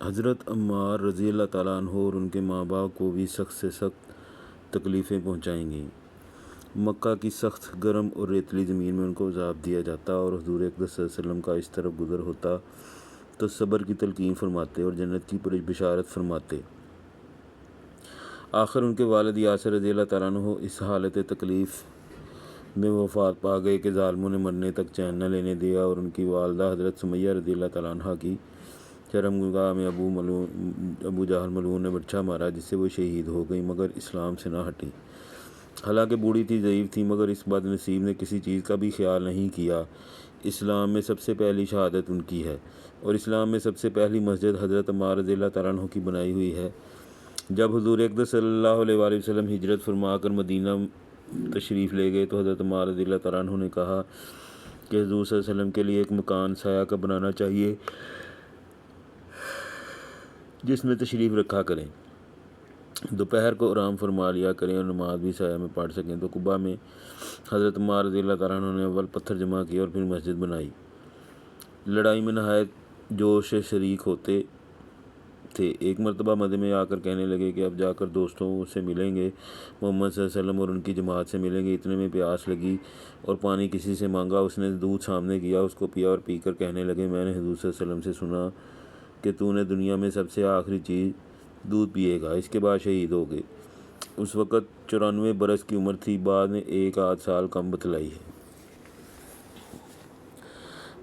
حضرت عمار رضی اللہ تعالیٰ عنہ اور ان کے ماں باپ کو بھی سخت سے سخت تکلیفیں پہنچائیں گی۔ مکہ کی سخت گرم اور ریتلی زمین میں ان کو عذاب دیا جاتا اور حضور اقدس صلی اللہ علیہ وسلم کا اس طرف گزر ہوتا تو صبر کی تلقین فرماتے اور جنت کی بشارت فرماتے۔ آخر ان کے والد یاسر رضی اللہ تعالیٰ عنہ اس حالت تکلیف میں وفات پا گئے کہ ظالموں نے مرنے تک چین نہ لینے دیا اور ان کی والدہ حضرت سمیہ رضی اللہ تعالیٰ عنہ کی چرمگاہ میں ابو جہل ملعون نے برچھا مارا، جس سے وہ شہید ہو گئی، مگر اسلام سے نہ ہٹی۔ حالانکہ بوڑھی تھی، ضعیف تھی، مگر اس بد نصیب نے کسی چیز کا بھی خیال نہیں کیا۔ اسلام میں سب سے پہلی شہادت ان کی ہے اور اسلام میں سب سے پہلی مسجد حضرت عمار رضی اللہ تعالیٰ عنہ کی بنائی ہوئی ہے۔ جب حضور اقدس صلی اللہ علیہ وآلہ وسلم ہجرت فرما کر مدینہ تشریف لے گئے تو حضرت عمار رضی اللہ تعالیٰ عنہ نے کہا کہ حضور صلی اللہ علیہ وسلم کے لیے ایک مکان سایہ کا بنانا چاہیے جس میں تشریف رکھا کریں، دوپہر کو آرام فرما لیا کریں اور نماز بھی سایہ میں پڑھ سکیں۔ تو قباء میں حضرت عمار رضی اللہ تعالیٰ عنہ نے اول پتھر جمع کیے اور پھر مسجد بنائی۔ لڑائی میں نہایت جوش سے شریک ہوتے تھے۔ ایک مرتبہ مدے میں آ کر کہنے لگے کہ اب جا کر دوستوں سے ملیں گے، محمد صلی اللہ علیہ وسلم اور ان کی جماعت سے ملیں گے۔ اتنے میں پیاس لگی اور پانی کسی سے مانگا، اس نے دودھ سامنے کیا، اس کو پیا اور پی کر کہنے لگے میں نے حضور صلی اللہ علیہ وسلم سے سنا کہ تو نے دنیا میں سب سے آخری چیز دودھ پیے گا، اس کے بعد شہید ہو گئے۔ اس وقت 94 برس کی عمر تھی، بعد میں 1 سال کم بتلائی ہے۔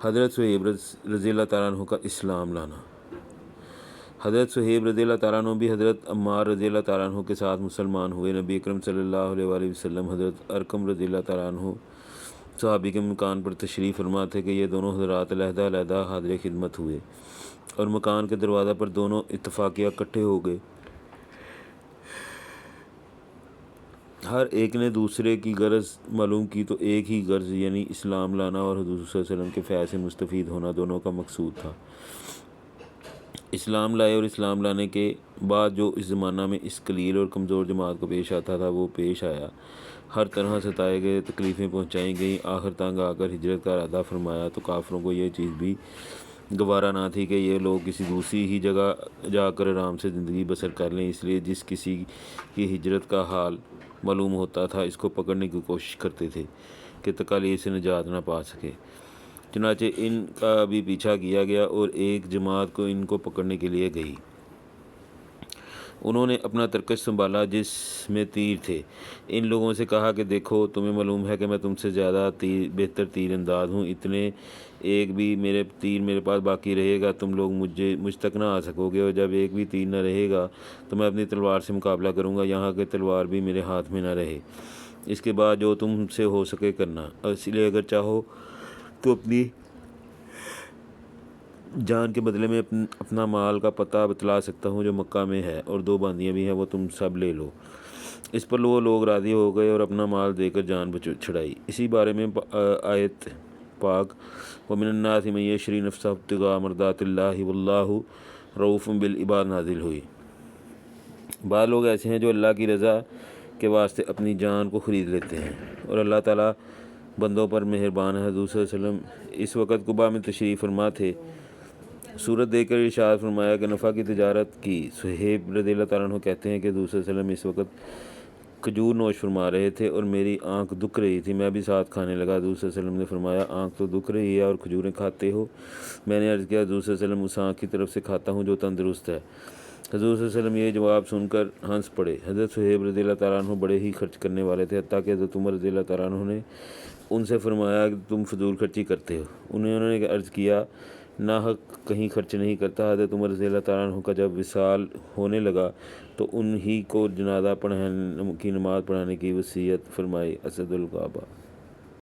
حضرت صہیب رضی اللہ تعالیٰ عنہ کا اسلام لانا۔ حضرت صہیب رضی اللہ تعالیٰ عنہ بھی حضرت عمار رضی اللہ تعالیٰ عنہ کے ساتھ مسلمان ہوئے۔ نبی اکرم صلی اللہ علیہ وآلہ وسلم حضرت ارقم رضی اللہ تعالیٰ عنہ صحابی کے مکان پر تشریف فرما تھے کہ یہ دونوں حضرات علیحدہ علیحدہ حاضر خدمت ہوئے اور مکان کے دروازہ پر دونوں اتفاقیہ اکٹھے ہو گئے۔ ہر ایک نے دوسرے کی غرض معلوم کی تو ایک ہی غرض یعنی اسلام لانا اور حضور صلی اللہ علیہ وسلم کے فیض سے مستفید ہونا دونوں کا مقصود تھا۔ اسلام لائے اور اسلام لانے کے بعد جو اس زمانہ میں اس قلیل اور کمزور جماعت کو پیش آتا تھا وہ پیش آیا۔ ہر طرح ستائے گئے، تکلیفیں پہنچائی گئیں، آخر تنگ آ کر ہجرت کا ارادہ فرمایا تو کافروں کو یہ چیز بھی گوارا نہ تھی کہ یہ لوگ کسی دوسری ہی جگہ جا کر آرام سے زندگی بسر کر لیں، اس لیے جس کسی کی ہجرت کا حال معلوم ہوتا تھا اس کو پکڑنے کی کوشش کرتے تھے کہ تکالیف سے نجات نہ پا سکے۔ چنانچہ ان کا بھی پیچھا کیا گیا اور ایک جماعت کو ان کو پکڑنے کے لیے گئی۔ انہوں نے اپنا ترکش سنبھالا جس میں تیر تھے۔ ان لوگوں سے کہا کہ دیکھو تمہیں معلوم ہے کہ میں تم سے زیادہ بہتر تیر انداز ہوں، اتنے ایک بھی تیر میرے پاس باقی رہے گا تم لوگ مجھ تک نہ آ سکو گے، اور جب ایک بھی تیر نہ رہے گا تو میں اپنی تلوار سے مقابلہ کروں گا، یہاں کہ تلوار بھی میرے ہاتھ میں نہ رہے۔ اس کے بعد جو تم سے ہو سکے کرنا، اس لیے اگر چاہو تو اپنی جان کے بدلے میں اپنا مال کا پتہ بتلا سکتا ہوں جو مکہ میں ہے، اور 2 باندیاں بھی ہیں وہ تم سب لے لو۔ اس پر وہ لوگ راضی ہو گئے اور اپنا مال دے کر جان چھڑائی۔ اسی بارے میں آیت پاک وَمِنَ النَّاسِ مَن يَشْرِي نَفْسَهُ ابْتِغَاءَ مَرْضَاتِ اللَّهِ وَاللَّهُ رَءُوفٌ بِالْعِبَادِ نازل ہوئی۔ بعض لوگ ایسے ہیں جو اللہ کی رضا کے واسطے اپنی جان کو خرید لیتے ہیں اور اللہ تعالیٰ بندوں پر مہربان ہے۔ حضور صلی اللہ علیہ وسلم اس وقت قباء میں تشریف فرما تھے۔ صورت دیکھ کر ارشاد فرمایا کہ نفع کی تجارت کی۔ صہیب رضی اللہ تعالیٰ عنہ کہتے ہیں کہ حضور صلی اللہ علیہ وسلم اس وقت کھجور نوش فرما رہے تھے اور میری آنکھ دکھ رہی تھی، میں بھی ساتھ کھانے لگا۔ حضور صلی اللہ علیہ وسلم نے فرمایا آنکھ تو دکھ رہی ہے اور کھجوریں کھاتے ہو؟ میں نے عرض کیا حضور صلی اللہ علیہ وسلم اس آنکھ کی طرف سے کھاتا ہوں جو تندرست ہے۔ حضور صلی اللہ علیہ وسلم یہ جواب سن کر ہنس پڑے۔ حضرت صہیب رضی اللہ تعالیٰ عنہ بڑے ہی خرچ کرنے والے تھے، حتیٰ کہ حضرت عمر رضی اللہ تعالیٰ عنہ نے ان سے فرمایا کہ تم فضول خرچی کرتے ہو۔ انہوں نے عرض کیا ناحق کہیں خرچ نہیں کرتا۔ حضرت عمر رضی اللہ تعالیٰ عنہ کا جب وصال ہونے لگا تو انہی کو جنازہ کی نماز پڑھانے کی وصیت فرمائی۔ اسد الغابہ۔